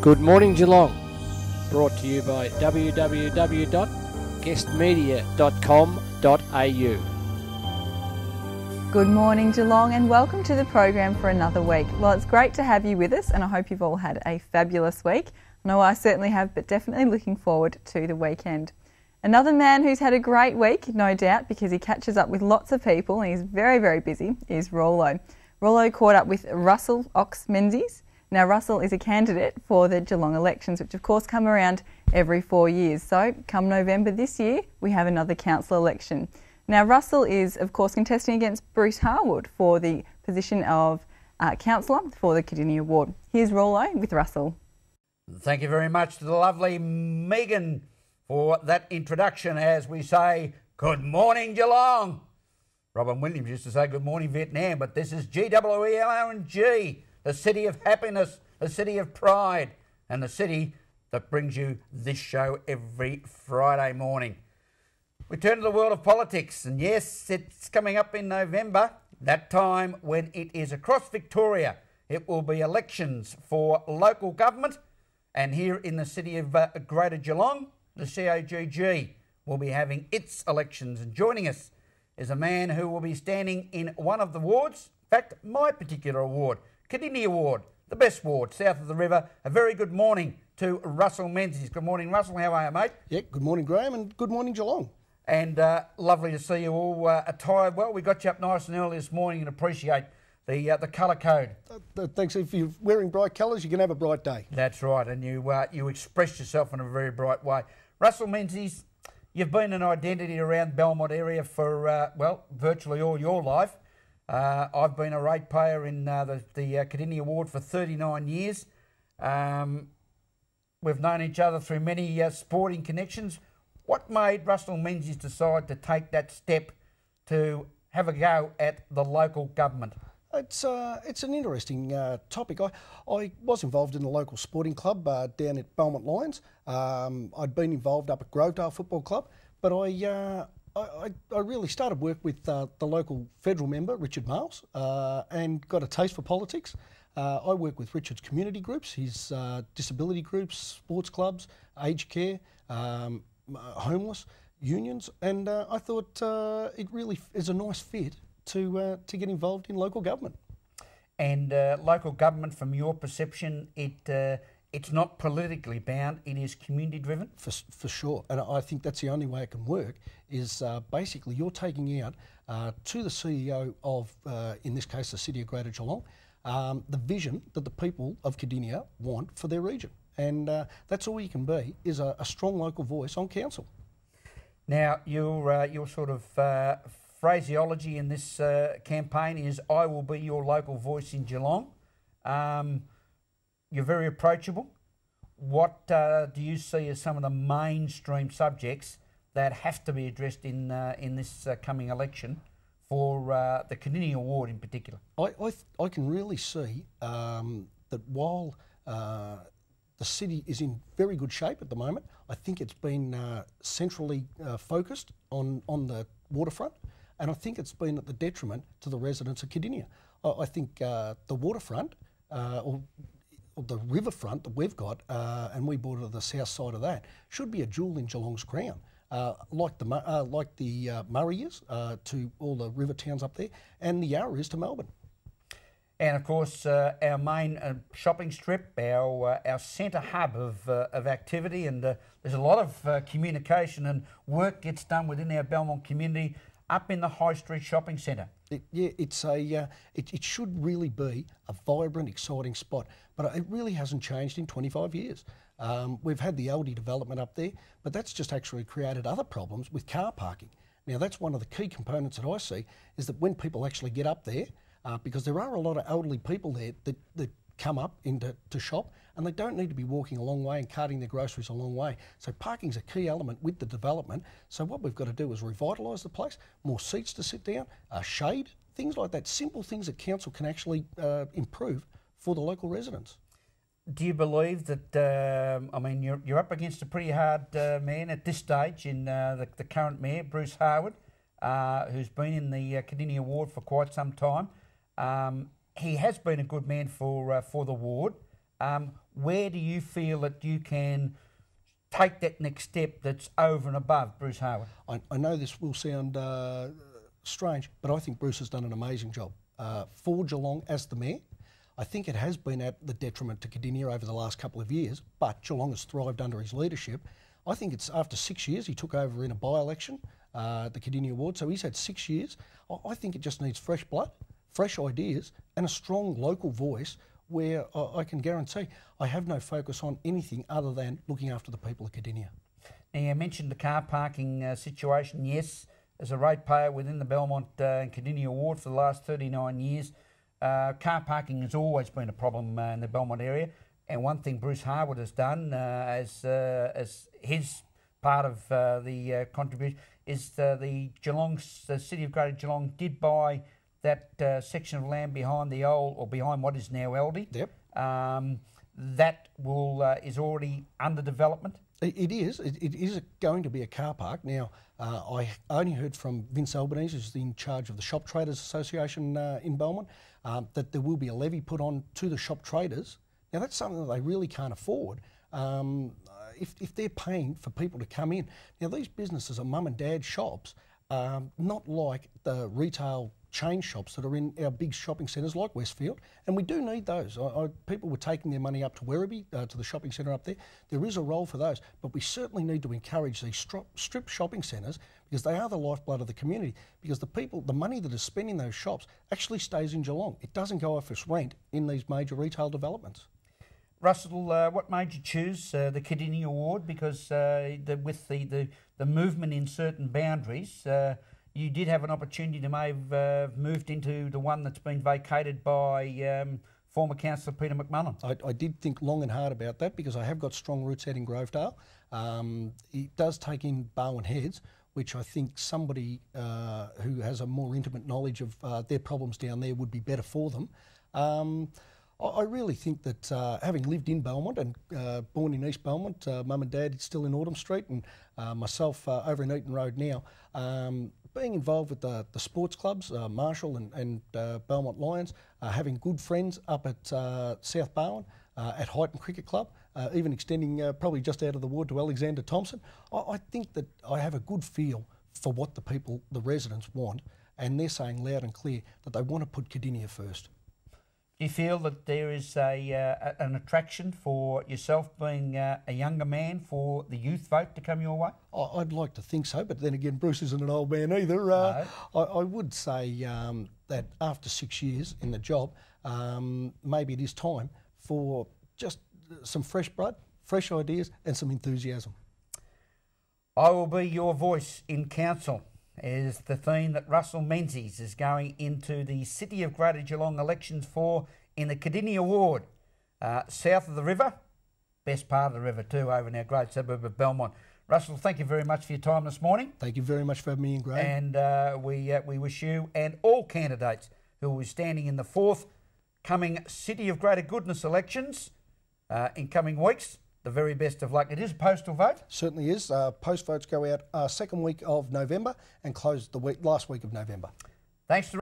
Good morning, Geelong. Brought to you by www.guestmedia.com.au. Good morning, Geelong, and welcome to the program for another week. Well, it's great to have you with us, and I hope you've all had a fabulous week. I know I certainly have, but definitely looking forward to the weekend. Another man who's had a great week, no doubt, because he catches up with lots of people and he's very, very busy, is Rollo. Rollo caught up with Russell Menzies. Now, Russell is a candidate for the Geelong elections, which of course come around every 4 years. So, come November this year, we have another council election. Now, Russell is, of course, contesting against Bruce Harwood for the position of councillor for the Kardinia ward. Here's Rollo with Russell. Thank you very much to the lovely Megan for that introduction. As we say, good morning, Geelong. Robin Williams used to say good morning, Vietnam, but this is GWELONG, the city of happiness, the city of pride, and the city that brings you this show every Friday morning. We turn to the world of politics, and yes, it's coming up in November, that time when it is across Victoria. It will be elections for local government, and here in the city of Greater Geelong, the COGG will be having its elections. And joining us is a man who will be standing in one of the wards, in fact, my particular ward, Kardinia ward, the best ward south of the river. A very good morning to Russell Menzies. Good morning, Russell. How are you, mate? Yeah, good morning, Graham, and good morning, Geelong. And lovely to see you all attired well. We got you up nice and early this morning and appreciate the colour code. Thanks. If you're wearing bright colours, you can have a bright day. That's right, and you expressed yourself in a very bright way. Russell Menzies, you've been an identity around Belmont area for, virtually all your life. I've been a ratepayer in the Kardinia ward for 39 years. We've known each other through many sporting connections. What made Russell Menzies decide to take that step to have a go at the local government? It's an interesting topic. I was involved in the local sporting club down at Belmont Lions. I'd been involved up at Grovedale Football Club, but I really started work with the local federal member, Richard Miles, and got a taste for politics. I work with Richard's community groups, his disability groups, sports clubs, aged care, homeless, unions, and I thought it really is a nice fit to get involved in local government. And local government, from your perception, it's not politically bound, it is community driven? For sure, and I think that's the only way it can work, is basically you're taking out to the CEO of, in this case, the City of Greater Geelong, the vision that the people of Kardinia want for their region. And that's all you can be, is a strong local voice on council. Now, your sort of phraseology in this campaign is, I will be your local voice in Geelong. You're very approachable. What do you see as some of the mainstream subjects that have to be addressed in this coming election for the Kardinia ward in particular? I can really see that while the city is in very good shape at the moment, I think it's been centrally focused on the waterfront, and I think it's been at the detriment to the residents of Kardinia. I think the waterfront, or the riverfront that we've got, and we border the south side of that, should be a jewel in Geelong's crown, like the Murray is to all the river towns up there, and the Yarra is to Melbourne. And of course, our main shopping strip, our centre hub of activity, and there's a lot of communication and work gets done within our Belmont community up in the High Street Shopping Centre. It should really be a vibrant, exciting spot, but it really hasn't changed in 25 years. We've had the Aldi development up there, but that's just actually created other problems with car parking. Now, that's one of the key components that I see, is that when people actually get up there, because there are a lot of elderly people there that come up to shop, and they don't need to be walking a long way and carting their groceries a long way. So parking's a key element with the development. So what we've got to do is revitalise the place, more seats to sit down, shade, things like that, simple things that council can actually improve for the local residents. Do you believe that, I mean, you're up against a pretty hard man at this stage in the current mayor, Bruce Harwood, who's been in the Kardinia ward for quite some time. He has been a good man for the ward. where do you feel that you can take that next step that's over and above Bruce Harwood? I know this will sound strange, but I think Bruce has done an amazing job. For Geelong as the mayor, I think it has been at the detriment to Kardinia over the last couple of years, but Geelong has thrived under his leadership. I think it's after 6 years, he took over in a by-election, the Kardinia ward, so he's had 6 years. I think it just needs fresh blood, fresh ideas, and a strong local voice where I can guarantee I have no focus on anything other than looking after the people of Kardinia. Now, you mentioned the car parking situation. Yes, as a ratepayer within the Belmont and Kardinia ward for the last 39 years, car parking has always been a problem in the Belmont area. And one thing Bruce Harwood has done as his part of the contribution is the City of Greater Geelong did buy that section of land behind the old, or behind what is now Aldi. Yep. That is already under development. It is. It is going to be a car park. Now, I only heard from Vince Albanese, who's in charge of the Shop Traders Association in Belmont, that there will be a levy put on to the shop traders. Now, that's something that they really can't afford if they're paying for people to come in. Now, these businesses are mum and dad shops, not like the retail chain shops that are in our big shopping centres like Westfield, and we do need those. People were taking their money up to Werribee, to the shopping centre up there. There is a role for those, but we certainly need to encourage these strip shopping centres because they are the lifeblood of the community, because the money that is spent in those shops actually stays in Geelong. It doesn't go off as rent in these major retail developments. Russell, what made you choose the Kardinia ward? Because with the movement in certain boundaries, you did have an opportunity to may have moved into the one that's been vacated by former councillor Peter McMullen. I did think long and hard about that because I have got strong roots out in Grovedale. It does take in Barwon Heads, which I think somebody who has a more intimate knowledge of their problems down there would be better for them. I really think that having lived in Belmont and born in East Belmont, mum and dad still in Autumn Street, and myself over in Eaton Road now, being involved with the sports clubs, Marshall and Belmont Lions, having good friends up at South Barwon, at Highton Cricket Club, even extending probably just out of the ward to Alexander Thompson, I think that I have a good feel for what the people, the residents want, and they're saying loud and clear that they want to put Kardinia first. Do you feel that there is an attraction for yourself being a younger man for the youth vote to come your way? I'd like to think so, but then again, Bruce isn't an old man either. No. I would say that after 6 years in the job, maybe it is time for just some fresh blood, fresh ideas and some enthusiasm. I will be your voice in council is the theme that Russell Menzies is going into the City of Greater Geelong elections for in the Kardinia ward, south of the river, best part of the river too, over in our great suburb of Belmont. Russell, thank you very much for your time this morning. Thank you very much for having me in, Graham. And we wish you and all candidates who will be standing in the forthcoming City of Greater Goodness elections in coming weeks the very best of luck. It is a postal vote? Certainly is. Post votes go out second week of November and close the last week of November. Thanks to